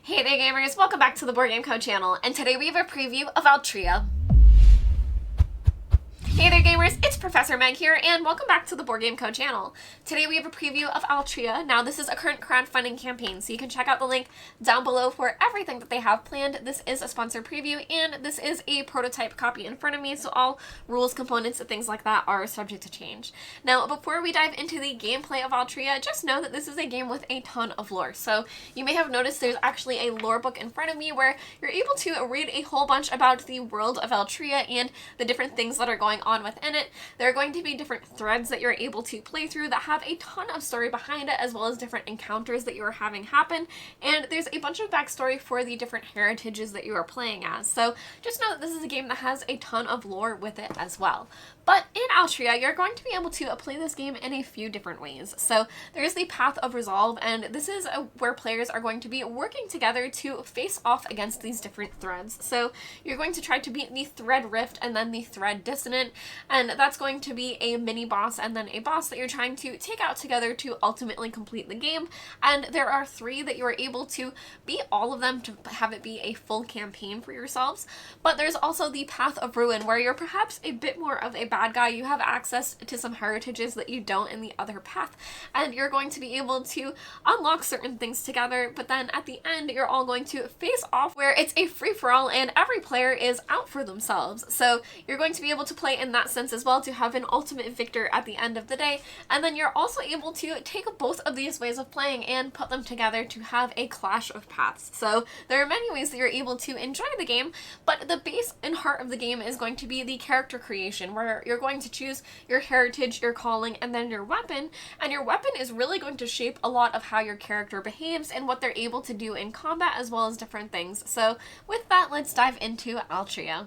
Hey there gamers, welcome back to the Board Game Co channel, and today we have a preview of Altreeya. Hey there gamers, it's Professor Meg here, and welcome back to the Board Game Co channel. Today we have a preview of Altreeya. Now this is a current crowdfunding campaign, so you can check out the link down below for everything that they have planned. This is a sponsored preview, and this is a prototype copy in front of me, so all rules, components, and things like that are subject to change. Now before we dive into the gameplay of Altreeya, just know that this is a game with a ton of lore. So you may have noticed there's actually a lore book in front of me where you're able to read a whole bunch about the world of Altreeya and the different things that are going on within it. There are going to be different threads that you're able to play through that have a ton of story behind it, as well as different encounters that you are having happen, and there's a bunch of backstory for the different heritages that you are playing as. So just know that this is a game that has a ton of lore with it as well. But in Altreeya, you're going to be able to play this game in a few different ways. So there's the Path of Resolve, and this is where players are going to be working together to face off against these different threads. So you're going to try to beat the Thread Rift and then the Thread Dissonant, and that's going to be a mini boss and then a boss that you're trying to take out together to ultimately complete the game. And there are 3 that you are able to beat all of them to have it be a full campaign for yourselves. But there's also the Path of Ruin, where you're perhaps a bit more of a bad guy. You have access to some heritages that you don't in the other path, and you're going to be able to unlock certain things together, but then at the end you're all going to face off where it's a free-for-all and every player is out for themselves. So you're going to be able to play in that sense as well, to have an ultimate victor at the end of the day, and then you're also able to take both of these ways of playing and put them together to have a clash of paths. So there are many ways that you're able to enjoy the game, but the base and heart of the game is going to be the character creation, where you're going to choose your heritage, your calling, and then your weapon, and your weapon is really going to shape a lot of how your character behaves and what they're able to do in combat, as well as different things. So with that, let's dive into Altreeya.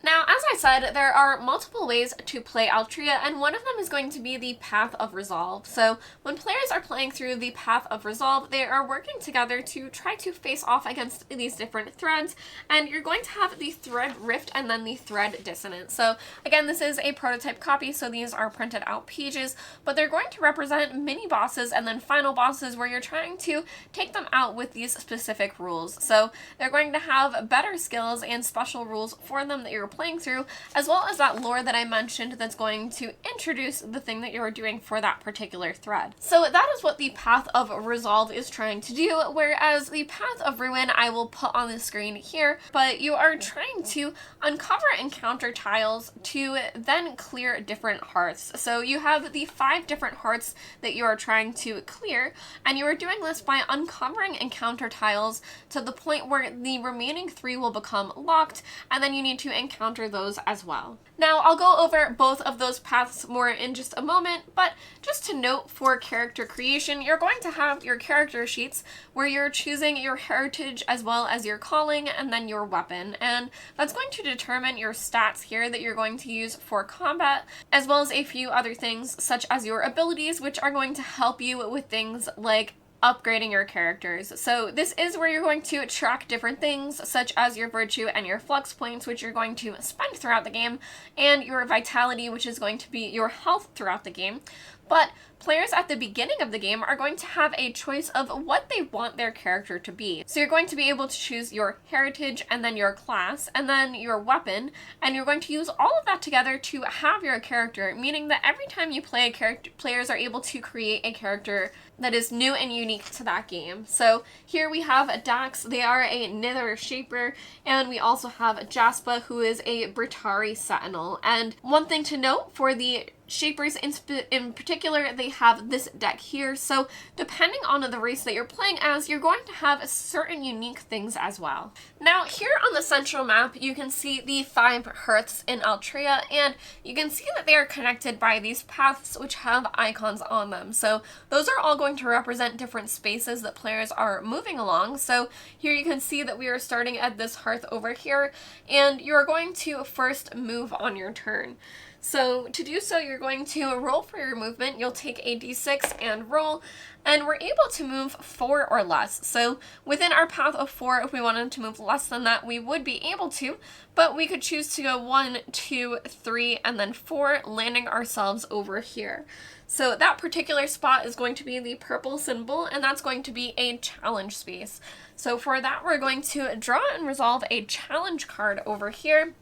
Now, as I said, there are multiple ways to play Altreeya, and one of them is going to be the Path of Resolve. So when players are playing through the Path of Resolve, they are working together to try to face off against these different threads, and you're going to have the Thread Rift and then the Thread Dissonant. So again, this is a prototype copy, so these are printed out pages, but they're going to represent mini bosses and then final bosses where you're trying to take them out with these specific rules. So they're going to have better skills and special rules for them that you're playing through, as well as that lore that I mentioned that's going to introduce the thing that you're doing for that particular thread. So that is what the Path of Resolve is trying to do, whereas the Path of Ruin I will put on the screen here, but you are trying to uncover encounter tiles to then clear different hearts. So you have the 5 different hearts that you are trying to clear, and you are doing this by uncovering encounter tiles to the point where the remaining 3 will become locked, and then you need to encounter those as well. Now, I'll go over both of those paths more in just a moment, but just to note, for character creation, you're going to have your character sheets where you're choosing your heritage as well as your calling and then your weapon, and that's going to determine your stats here that you're going to use for combat, as well as a few other things such as your abilities, which are going to help you with things like upgrading your characters. So this is where you're going to track different things such as your virtue and your flux points, which you're going to spend throughout the game, and your vitality, which is going to be your health throughout the game. But players at the beginning of the game are going to have a choice of what they want their character to be. So you're going to be able to choose your heritage and then your class and then your weapon, and you're going to use all of that together to have your character, meaning that every time you play a character, players are able to create a character that is new and unique to that game. So here we have Dax, they are a Nither Shaper, and we also have Jaspa, who is a Britari Sentinel. And one thing to note for the Shapers in particular, they have this deck here, so depending on the race that you're playing as, you're going to have certain unique things as well. Now, here on the central map, you can see the 5 hearths in Altreeya, and you can see that they are connected by these paths which have icons on them. So those are all going to represent different spaces that players are moving along. So here you can see that we are starting at this hearth over here, and you're going to first move on your turn. So to do so, you're going to roll for your movement. You'll take a d6 and roll, and we're able to move 4 or less. So within our path of 4, if we wanted to move less than that, we would be able to, but we could choose to go 1, 2, 3, and then 4, landing ourselves over here. So that particular spot is going to be the purple symbol, and that's going to be a challenge space. So for that, we're going to draw and resolve a challenge card over here.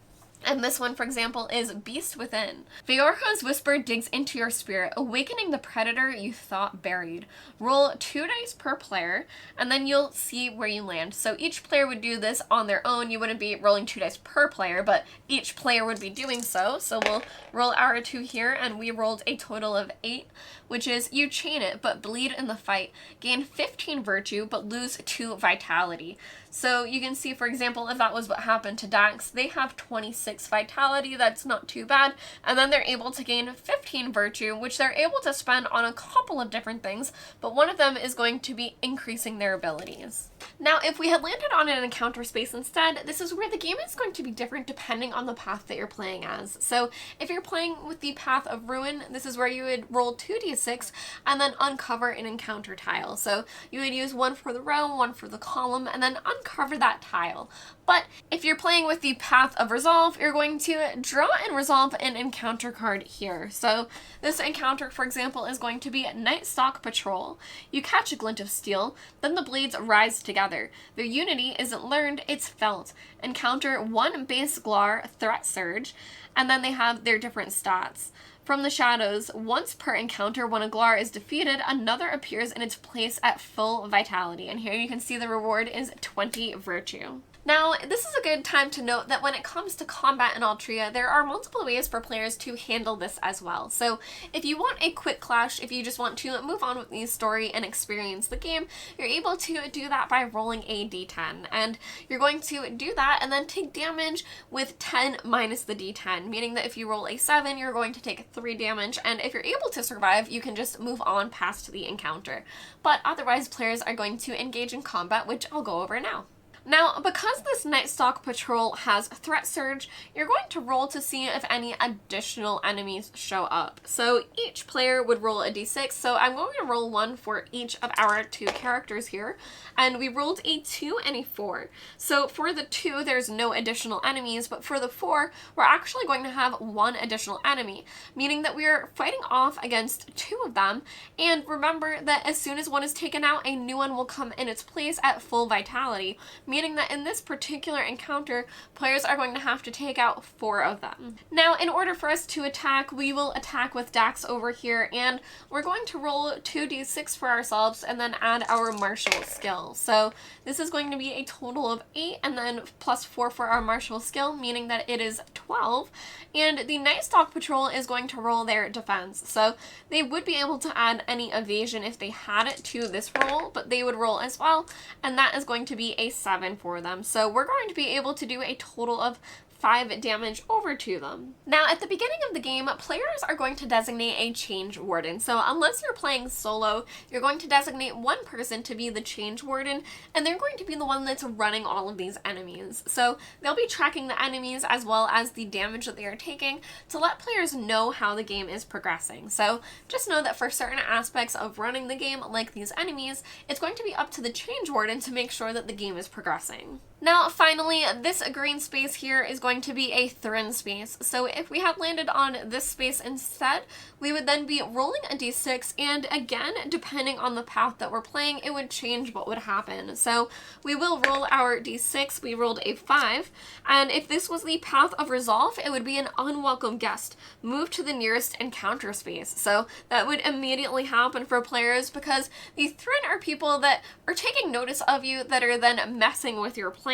And this one, for example, is Beast Within. Viorha's whisper digs into your spirit, awakening the predator you thought buried. Roll 2 dice per player, and then you'll see where you land. So each player would do this on their own. You wouldn't be rolling 2 dice per player, but each player would be doing so. So we'll roll our 2 here, and we rolled a total of 8, which is you chain it, but bleed in the fight. Gain 15 virtue, but lose 2 vitality. So you can see, for example, if that was what happened to Dax, they have 26 vitality. That's not too bad. And then they're able to gain 15 virtue, which they're able to spend on a couple of different things, but one of them is going to be increasing their abilities. Now, if we had landed on an encounter space instead, this is where the game is going to be different depending on the path that you're playing as. So if you're playing with the Path of Ruin, this is where you would roll 2d6 and then uncover an encounter tile. So you would use 1 for the row, 1 for the column, and then uncover that tile. But if you're playing with the Path of Resolve, you're going to draw and resolve an encounter card here. So this encounter, for example, is going to be Night Stalk Patrol. You catch a glint of steel, then the blades rise together. Their unity isn't learned, it's felt. Encounter 1 base Glar Threat Surge, and then they have their different stats. From the shadows, once per encounter, when a Glar is defeated, another appears in its place at full vitality. And here you can see the reward is 20 virtue. Now, this is a good time to note that when it comes to combat in Altreeya, there are multiple ways for players to handle this as well. So if you want a quick clash, if you just want to move on with the story and experience the game, you're able to do that by rolling a d10. And you're going to do that and then take damage with 10 minus the d10, meaning that if you roll a 7, you're going to take 3 damage, and if you're able to survive, you can just move on past the encounter. But otherwise, players are going to engage in combat, which I'll go over now. Now, because this Night Stalk Patrol has Threat Surge, you're going to roll to see if any additional enemies show up. So each player would roll a d6, so I'm going to roll 1 for each of our 2 characters here, and we rolled a 2 and a 4. So for the 2, there's no additional enemies, but for the 4, we're actually going to have 1 additional enemy, meaning that we're fighting off against 2 of them, and remember that as soon as one is taken out, a new one will come in its place at full vitality, meaning that in this particular encounter, players are going to have to take out 4 of them. Now, in order for us to attack, we will attack with Dax over here, and we're going to roll 2d6 for ourselves and then add our martial skill. So this is going to be a total of 8, and then plus 4 for our martial skill, meaning that it is 12. And the Night Stalk Patrol is going to roll their defense. So they would be able to add any evasion if they had it to this roll, but they would roll as well, and that is going to be a 7 for them. So we're going to be able to do a total of 5 damage over to them. Now, at the beginning of the game, players are going to designate a Change Warden. So unless you're playing solo, you're going to designate one person to be the Change Warden, and they're going to be the one that's running all of these enemies. So they'll be tracking the enemies as well as the damage that they are taking to let players know how the game is progressing. So just know that for certain aspects of running the game, like these enemies, it's going to be up to the Change Warden to make sure that the game is progressing. Now, finally, this green space here is going to be a Thrin space. So if we had landed on this space instead, we would then be rolling a d6, and again, depending on the path that we're playing, it would change what would happen. So we will roll our d6, we rolled a 5, and if this was the Path of Resolve, it would be an unwelcome guest. Move to the nearest encounter space. So that would immediately happen for players because the Thrin are people that are taking notice of you that are then messing with your plans.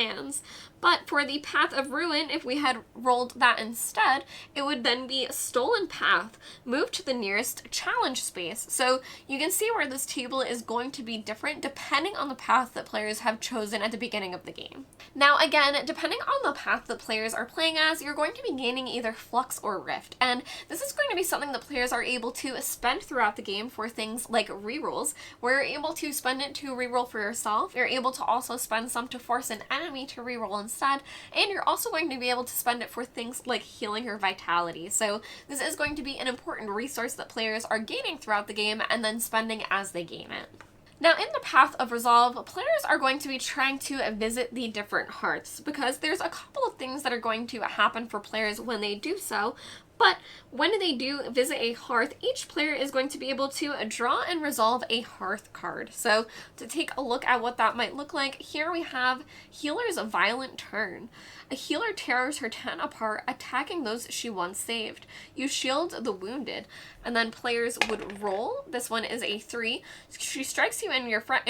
But for the Path of Ruin, if we had rolled that instead, it would then be Stolen Path, move to the nearest challenge space. So you can see where this table is going to be different depending on the path that players have chosen at the beginning of the game. Now again, depending on the path that players are playing as, you're going to be gaining either Flux or Rift. And this is going to be something that players are able to spend throughout the game for things like rerolls, where you're able to spend it to reroll for yourself. You're able to also spend some to force an enemy to reroll instead, and you're also going to be able to spend it for things like healing your vitality. So this is going to be an important resource that players are gaining throughout the game and then spending as they gain it. Now, in the Path of Resolve, players are going to be trying to visit the different hearths because there's a couple of things that are going to happen for players when they do so. But when they do visit a hearth, each player is going to be able to draw and resolve a hearth card. So to take a look at what that might look like, here we have Healer's Violent Turn. A healer tears her 10 apart, attacking those she once saved. You shield the wounded, and then players would roll. This one is a 3. She strikes you in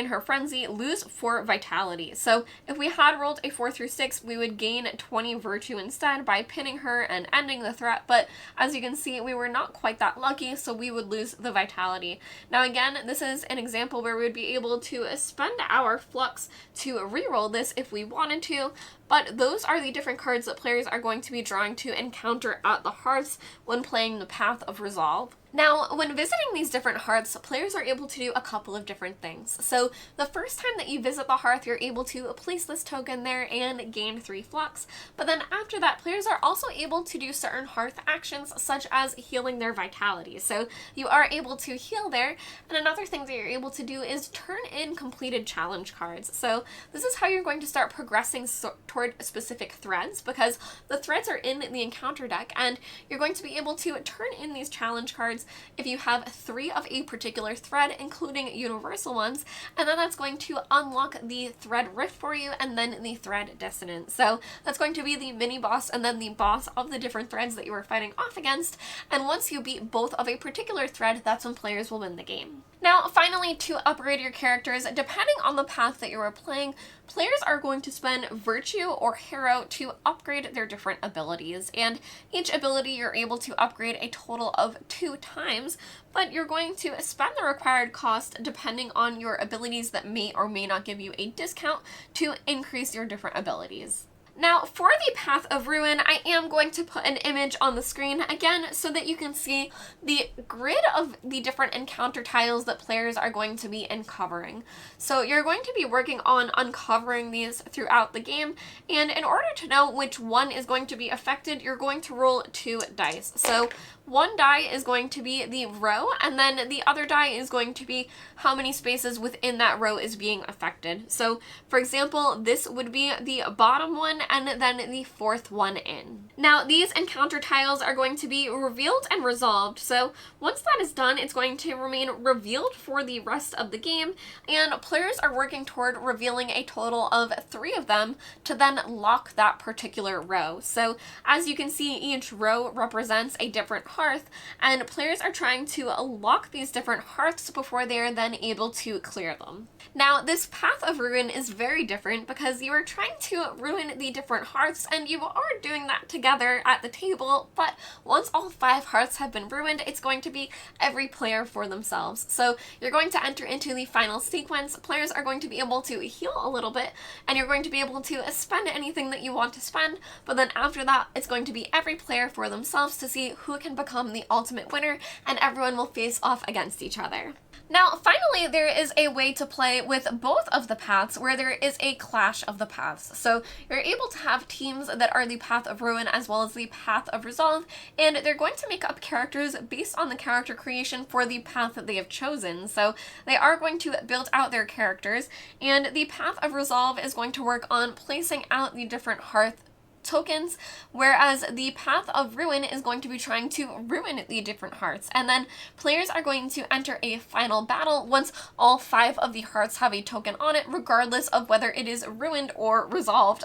her frenzy, lose 4 vitality. So if we had rolled a 4 through 6, we would gain 20 virtue instead by pinning her and ending the threat, but as you can see, we were not quite that lucky, so we would lose the vitality. Now again, this is an example where we would be able to spend our flux to reroll this if we wanted to, but those are the different cards that players are going to be drawing to encounter at the hearths when playing the Path of Resolve. Now, when visiting these different hearths, players are able to do a couple of different things. So the first time that you visit the hearth, you're able to place this token there and gain 3 flux. But then after that, players are also able to do certain hearth actions, such as healing their vitality. So you are able to heal there. And another thing that you're able to do is turn in completed challenge cards. So this is how you're going to start progressing toward specific threads, because the threads are in the encounter deck, and you're going to be able to turn in these challenge cards if you have 3 of a particular thread, including universal ones, and then that's going to unlock the thread rift for you, and then the thread dissonance. So that's going to be the mini boss and then the boss of the different threads that you were fighting off against, and once you beat both of a particular thread, that's when players will win the game. Now, finally, to upgrade your characters, depending on the path that you are playing, players are going to spend Virtue or Hero to upgrade their different abilities, and each ability you're able to upgrade a total of 2 times, but you're going to spend the required cost depending on your abilities that may or may not give you a discount to increase your different abilities. Now, for the Path of Ruin, I am going to put an image on the screen again so that you can see the grid of the different encounter tiles that players are going to be uncovering. So you're going to be working on uncovering these throughout the game, and in order to know which one is going to be affected, you're going to roll 2 dice. So one die is going to be the row, and then the other die is going to be how many spaces within that row is being affected. So, for example, this would be the bottom one, and then the 4th one in. Now, these encounter tiles are going to be revealed and resolved, so once that is done, it's going to remain revealed for the rest of the game, and players are working toward revealing a total of 3 of them to then lock that particular row. So, as you can see, each row represents a different hearth, and players are trying to lock these different hearths before they are then able to clear them. Now, this Path of Ruin is very different because you are trying to ruin the different hearths, and you are doing that together at the table, but once all 5 hearths have been ruined, it's going to be every player for themselves. So you're going to enter into the final sequence. Players are going to be able to heal a little bit, and you're going to be able to spend anything that you want to spend, but then after that, it's going to be every player for themselves to see who can become the ultimate winner, and everyone will face off against each other. Now, finally, there is a way to play with both of the paths where there is a clash of the paths. So you're able to have teams that are the Path of Ruin as well as the Path of Resolve, and they're going to make up characters based on the character creation for the path that they have chosen. So they are going to build out their characters, and the Path of Resolve is going to work on placing out the different hearth tokens, whereas the Path of Ruin is going to be trying to ruin the different hearths. And then players are going to enter a final battle once all 5 of the hearths have a token on it, regardless of whether it is ruined or resolved.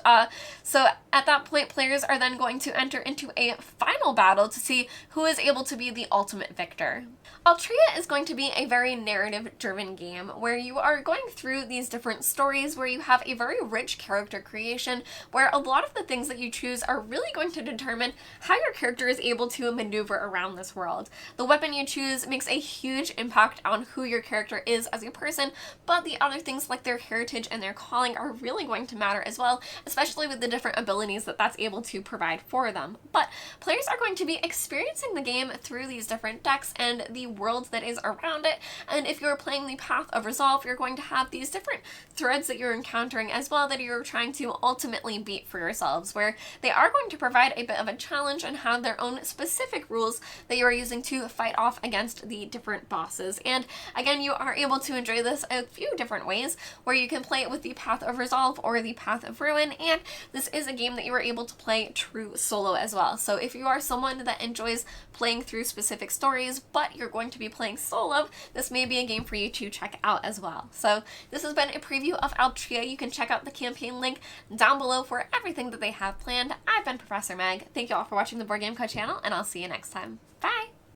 So at that point, players are then going to enter into a final battle to see who is able to be the ultimate victor. Altreeya is going to be a very narrative-driven game where you are going through these different stories where you have a very rich character creation, where a lot of the things that you choose are really going to determine how your character is able to maneuver around this world. The weapon you choose makes a huge impact on who your character is as a person, but the other things like their heritage and their calling are really going to matter as well, especially with the different abilities that that's able to provide for them. But players are going to be experiencing the game through these different decks and the world that is around it, and if you're playing the Path of Resolve, you're going to have these different threads that you're encountering as well that you're trying to ultimately beat for yourselves, where they are going to provide a bit of a challenge and have their own specific rules that you are using to fight off against the different bosses. And again, you are able to enjoy this a few different ways, where you can play it with the Path of Resolve or the Path of Ruin, and this is a game that you are able to play true solo as well. So if you are someone that enjoys playing through specific stories, but you're going to be playing solo, this may be a game for you to check out as well. So this has been a preview of Altreeya. You can check out the campaign link down below for everything that they have planned. I've been Professor Meg. Thank you all for watching the Board Game Co channel, and I'll see you next time. Bye!